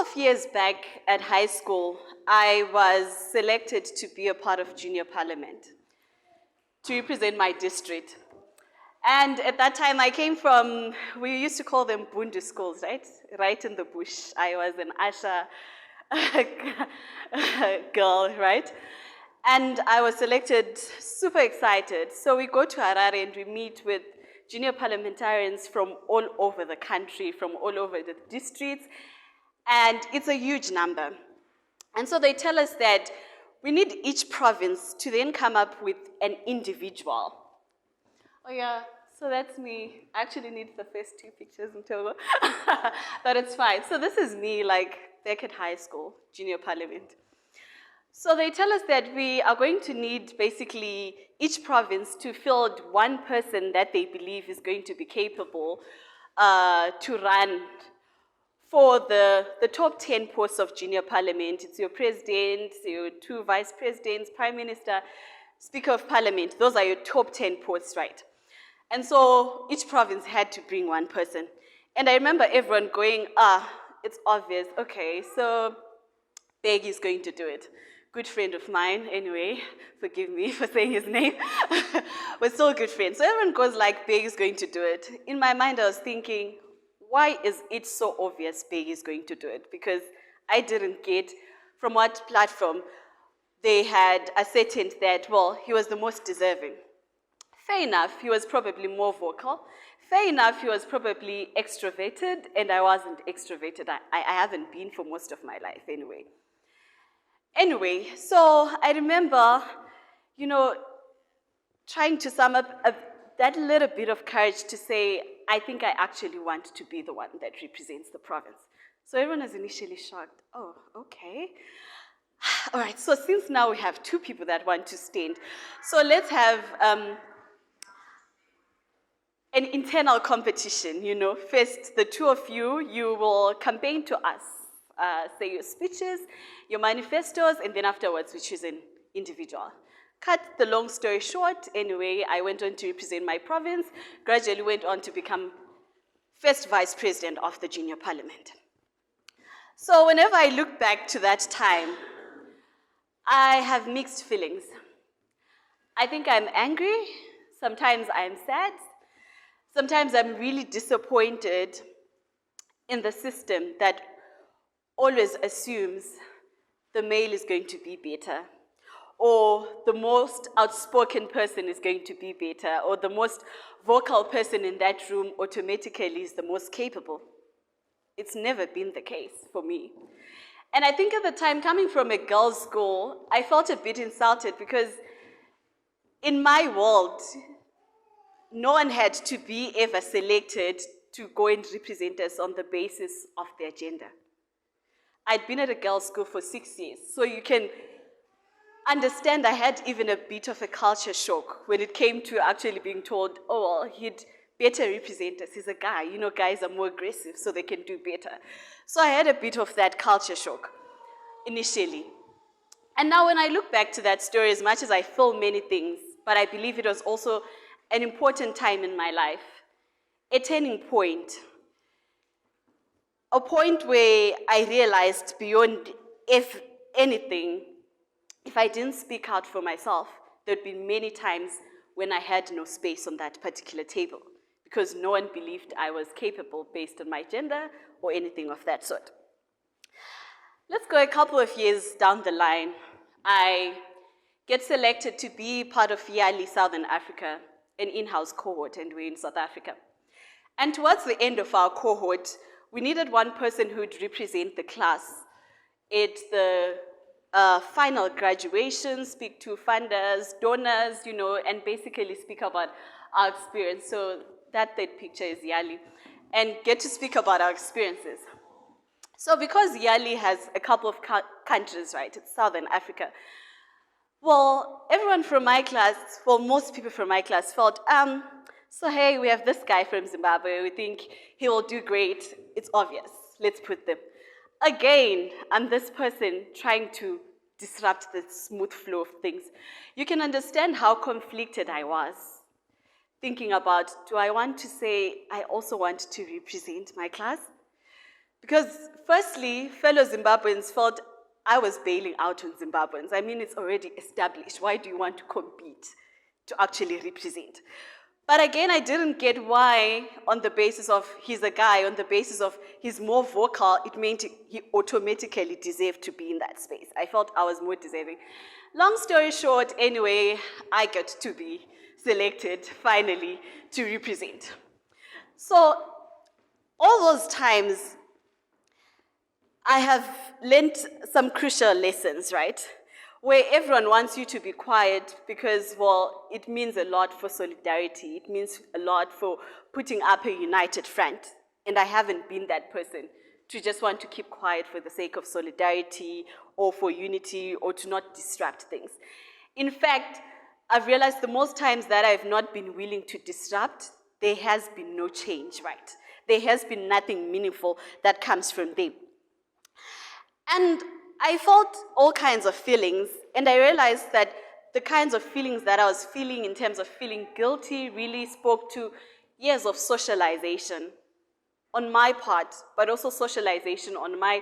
of years back at high school, I was selected to be a part of junior parliament to represent my district. And at that time, I came from, we used to call them Bundu schools, right? Right in the bush. I was an Asha girl, right? And I was selected, super excited. So we go to Harare and we meet with junior parliamentarians from all over the country, from all over the districts, and it's a huge number. And so they tell us that we need each province to then come up with an individual. Oh yeah, so that's me. I actually need the first two pictures in Togo, but it's fine. So this is me, like, back at high school, junior parliament. So they tell us that we are going to need basically each province to field one person that they believe is going to be capable to run for the top 10 posts of junior parliament. It's your president, your two vice presidents, prime minister, speaker of parliament. Those are your top 10 posts, right? And so each province had to bring one person. And I remember everyone going, it's obvious. Okay, so Beg is going to do it. Good friend of mine, anyway, forgive me for saying his name, but still a good friend. So everyone goes like, Beg is going to do it. In my mind, I was thinking, why is it so obvious Beg is going to do it? Because I didn't get from what platform they had ascertained that, well, he was the most deserving. Fair enough, he was probably more vocal. Fair enough, he was probably extroverted, and I wasn't extroverted. I haven't been for most of my life anyway. Anyway, so I remember, trying to sum up that little bit of courage to say, I think I actually want to be the one that represents the province. So everyone was initially shocked. Oh, okay. All right, so since now we have two people that want to stand, so let's have an internal competition, First, the two of you will campaign to us. Say your speeches, your manifestos, and then afterwards we choose an individual. Cut the long story short, anyway, I went on to represent my province, gradually went on to become first vice president of the junior parliament. So whenever I look back to that time, I have mixed feelings. I think I'm angry, sometimes I'm sad, sometimes I'm really disappointed in the system that always assumes the male is going to be better, or the most outspoken person is going to be better, or the most vocal person in that room automatically is the most capable. It's never been the case for me. And I think at the time, coming from a girls' school, I felt a bit insulted because in my world, no one had to be ever selected to go and represent us on the basis of their gender. I'd been at a girls' school for 6 years, so you can understand I had even a bit of a culture shock when it came to actually being told, oh, well, he'd better represent us. He's a guy. Guys are more aggressive, so they can do better. So I had a bit of that culture shock initially. And now when I look back to that story, as much as I feel many things, but I believe it was also an important time in my life, a turning point. A point where I realized beyond anything, if I didn't speak out for myself, there'd be many times when I had no space on that particular table because no one believed I was capable based on my gender or anything of that sort. Let's go a couple of years down the line. I get selected to be part of YALI Southern Africa, an in-house cohort, and we're in South Africa. And towards the end of our cohort, we needed one person who would represent the class at the final graduation, speak to funders, donors, and basically speak about our experience. So that third picture is YALI, and get to speak about our experiences. So because YALI has a couple of countries, right, it's Southern Africa, well, everyone from my class, well, most people from my class felt, so hey, we have this guy from Zimbabwe, we think he will do great, it's obvious, let's put them. Again, I'm this person trying to disrupt the smooth flow of things. You can understand how conflicted I was, thinking about, do I want to say I also want to represent my class? Because firstly, fellow Zimbabweans felt I was bailing out on Zimbabweans. I mean, it's already established. Why do you want to compete to actually represent? But again, I didn't get why, on the basis of he's a guy, on the basis of he's more vocal, it meant he automatically deserved to be in that space. I felt I was more deserving. Long story short, anyway, I got to be selected, finally, to represent. So, all those times, I have learned some crucial lessons, right? Where everyone wants you to be quiet because, well, it means a lot for solidarity. It means a lot for putting up a united front. And I haven't been that person to just want to keep quiet for the sake of solidarity or for unity or to not disrupt things. In fact, I've realized the most times that I've not been willing to disrupt, there has been no change, right? There has been nothing meaningful that comes from them. And I felt all kinds of feelings, and I realized that the kinds of feelings that I was feeling in terms of feeling guilty really spoke to years of socialization on my part, but also socialization on my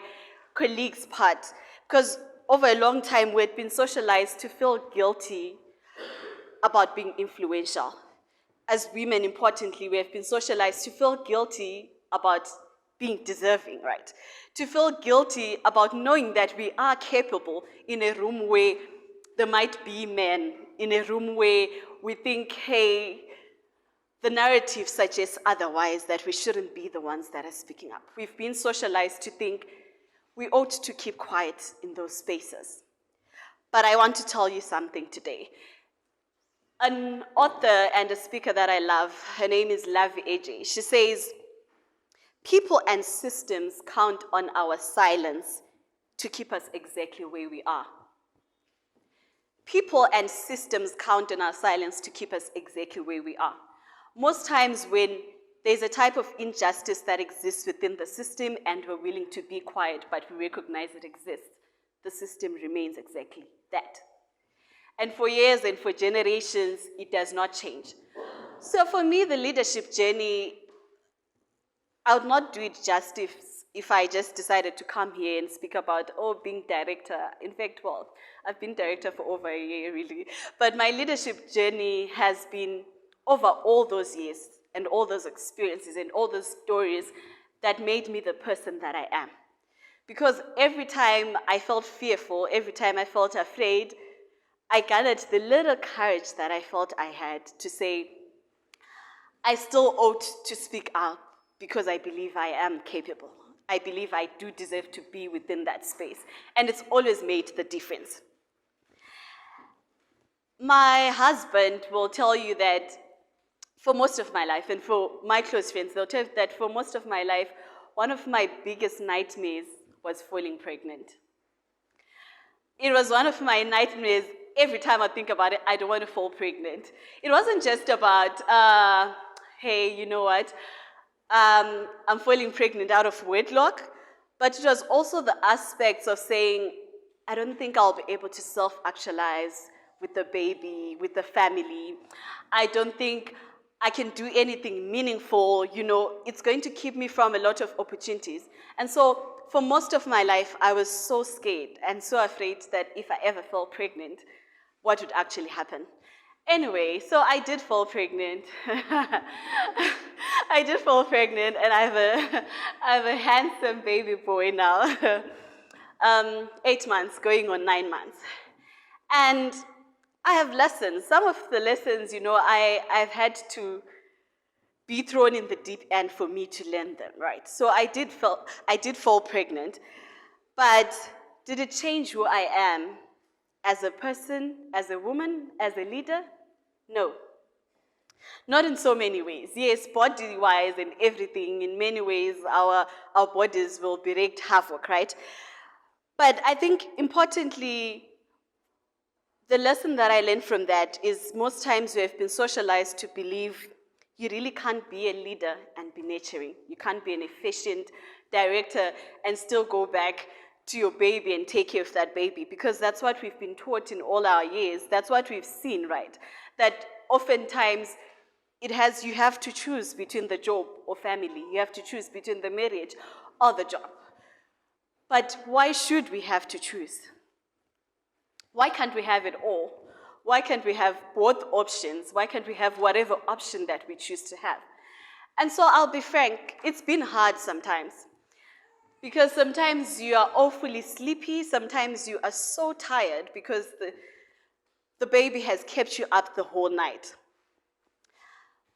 colleagues' part. Because over a long time, we had been socialized to feel guilty about being influential. As women, importantly, we have been socialized to feel guilty about being deserving, right? To feel guilty about knowing that we are capable in a room where there might be men, in a room where we think, hey, the narrative suggests otherwise, that we shouldn't be the ones that are speaking up. We've been socialized to think we ought to keep quiet in those spaces. But I want to tell you something today. An author and a speaker that I love, her name is Lavi AJ. She says, people and systems count on our silence to keep us exactly where we are. People and systems count on our silence to keep us exactly where we are. Most times when there's a type of injustice that exists within the system and we're willing to be quiet, but we recognize it exists, the system remains exactly that. And for years and for generations, it does not change. So for me, the leadership journey, I would not do it justice if I just decided to come here and speak about, being director. In fact, well, I've been director for over a year, really. But my leadership journey has been over all those years and all those experiences and all those stories that made me the person that I am. Because every time I felt fearful, every time I felt afraid, I gathered the little courage that I felt I had to say, I still ought to speak out because I believe I am capable. I believe I do deserve to be within that space. And it's always made the difference. My husband will tell you that for most of my life, and for my close friends, they'll tell you that for most of my life, one of my biggest nightmares was falling pregnant. It was one of my nightmares. Every time I think about it, I don't want to fall pregnant. It wasn't just about, hey, you know what, I'm falling pregnant out of wedlock, but it was also the aspects of saying, I don't think I'll be able to self-actualize with the baby, with the family. I don't think I can do anything meaningful. It's going to keep me from a lot of opportunities. And so for most of my life, I was so scared and so afraid that if I ever fell pregnant, what would actually happen? Anyway, so I did fall pregnant. I did fall pregnant, and I have a handsome baby boy now, 8 months, going on 9 months. And I have lessons. Some of the lessons, I've had to be thrown in the deep end for me to learn them, right? So I did fall pregnant, but did it change who I am as a person, as a woman, as a leader? No. Not in so many ways. Yes, body-wise and everything, in many ways, our bodies will be wreaked havoc, right? But I think, importantly, the lesson that I learned from that is most times we have been socialized to believe you really can't be a leader and be nurturing. You can't be an efficient director and still go back to your baby and take care of that baby, because that's what we've been taught in all our years. That's what we've seen, right? That oftentimes you have to choose between the job or family. You have to choose between the marriage or the job. But why should we have to choose? Why can't we have it all? Why can't we have both options? Why can't we have whatever option that we choose to have? And so I'll be frank, it's been hard sometimes. Because sometimes you are awfully sleepy, sometimes you are so tired because the baby has kept you up the whole night.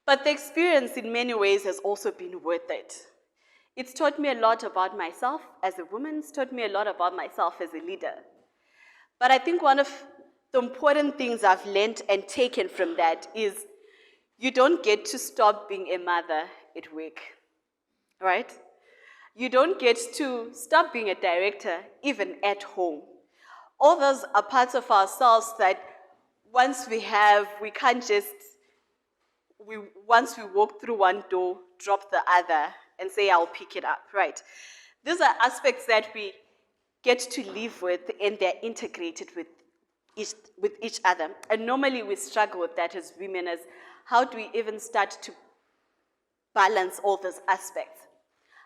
But the experience in many ways has also been worth it. It's taught me a lot about myself as a woman, it's taught me a lot about myself as a leader. But I think one of the important things I've learned and taken from that is you don't get to stop being a mother at work, right? You don't get to stop being a director even at home. All those are parts of ourselves that once we can't just, once we walk through one door, drop the other and say, I'll pick it up, right? These are aspects that we get to live with and they're integrated with each other. And normally we struggle with that as women, as how do we even start to balance all those aspects?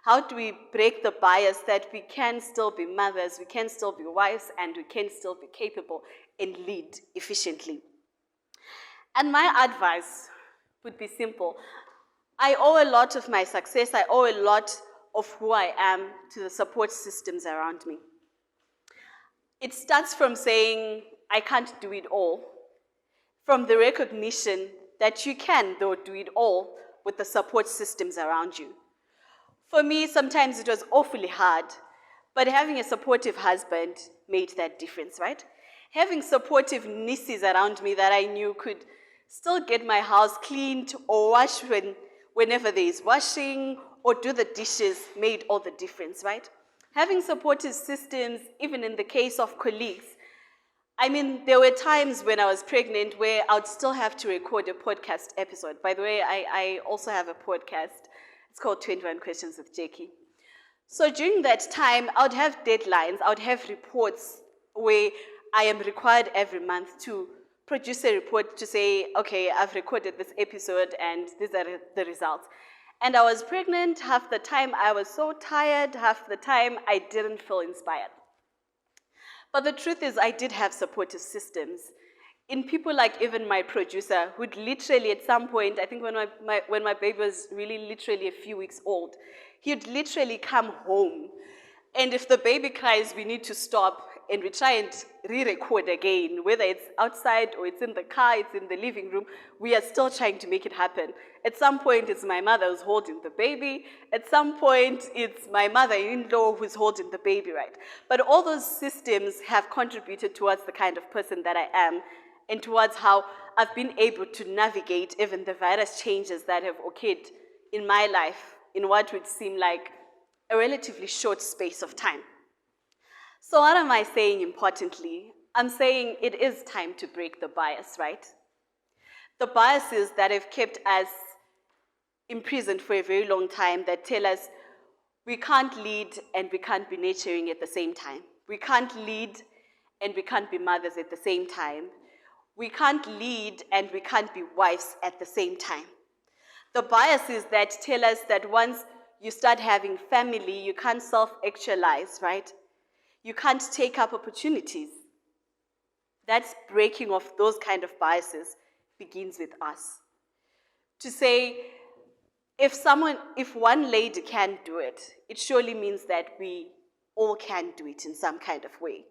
How do we break the bias that we can still be mothers, we can still be wives, and we can still be capable and lead efficiently? And my advice would be simple. I owe a lot of my success, I owe a lot of who I am to the support systems around me. It starts from saying, I can't do it all, from the recognition that you can, though, do it all with the support systems around you. For me, sometimes it was awfully hard, but having a supportive husband made that difference, right? Having supportive nieces around me that I knew could still get my house cleaned or wash whenever there is washing or do the dishes made all the difference, right? Having supportive systems, even in the case of colleagues. I mean, there were times when I was pregnant where I would still have to record a podcast episode. By the way, I also have a podcast. It's called 21 Questions with Jacqui. So during that time, I would have deadlines, I would have reports where I am required every month to produce a report to say, okay, I've recorded this episode and these are the results. And I was pregnant, half the time I was so tired, half the time I didn't feel inspired. But the truth is I did have supportive systems. In people like even my producer, who'd literally at some point, I think when my baby was really literally a few weeks old, he'd literally come home. And if the baby cries, we need to stop and we try and re-record again, whether it's outside or it's in the car, it's in the living room, we are still trying to make it happen. At some point, it's my mother who's holding the baby. At some point, it's my mother-in-law who's holding the baby, right? But all those systems have contributed towards the kind of person that I am and towards how I've been able to navigate even the various changes that have occurred in my life in what would seem like a relatively short space of time. So what am I saying importantly? I'm saying it is time to break the bias, right? The biases that have kept us imprisoned for a very long time that tell us we can't lead and we can't be nurturing at the same time. We can't lead and we can't be mothers at the same time. We can't lead and we can't be wives at the same time. The biases that tell us that once you start having family, you can't self-actualize, right? You can't take up opportunities. That's breaking off those kind of biases begins with us. To say, if one lady can do it, it surely means that we all can do it in some kind of way.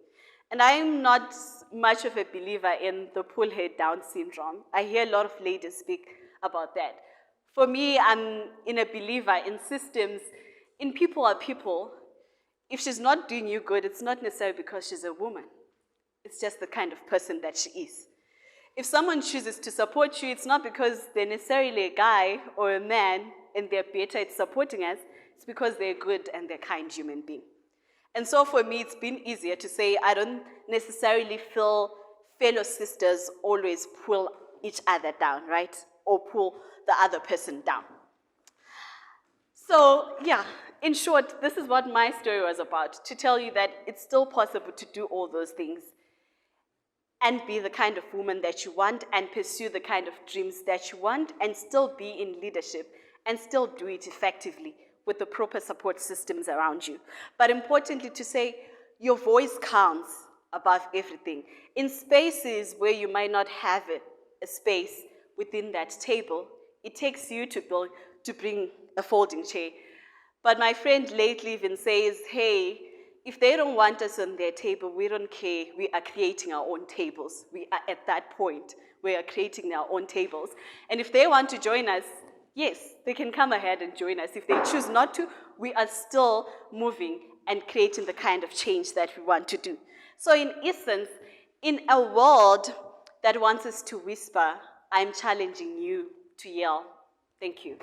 And I'm not much of a believer in the pull head down syndrome. I hear a lot of ladies speak about that. For me, I'm a believer in systems, in people are people. If she's not doing you good, it's not necessarily because she's a woman. It's just the kind of person that she is. If someone chooses to support you, it's not because they're necessarily a guy or a man and they're better at supporting us. It's because they're good and they're kind human being. And so for me, it's been easier to say I don't necessarily feel fellow sisters always pull each other down, right? Or pull the other person down. So yeah, in short, this is what my story was about, to tell you that it's still possible to do all those things and be the kind of woman that you want and pursue the kind of dreams that you want and still be in leadership and still do it effectively with the proper support systems around you. But importantly to say, your voice counts above everything. In spaces where you might not have a space within that table, it takes you to bring a folding chair. But my friend lately even says, hey, if they don't want us on their table, we don't care. We are creating our own tables. We are at that point. We are creating our own tables. And if they want to join us, yes, they can come ahead and join us. If they choose not to, we are still moving and creating the kind of change that we want to do. So in essence, in a world that wants us to whisper, I'm challenging you to yell. Thank you.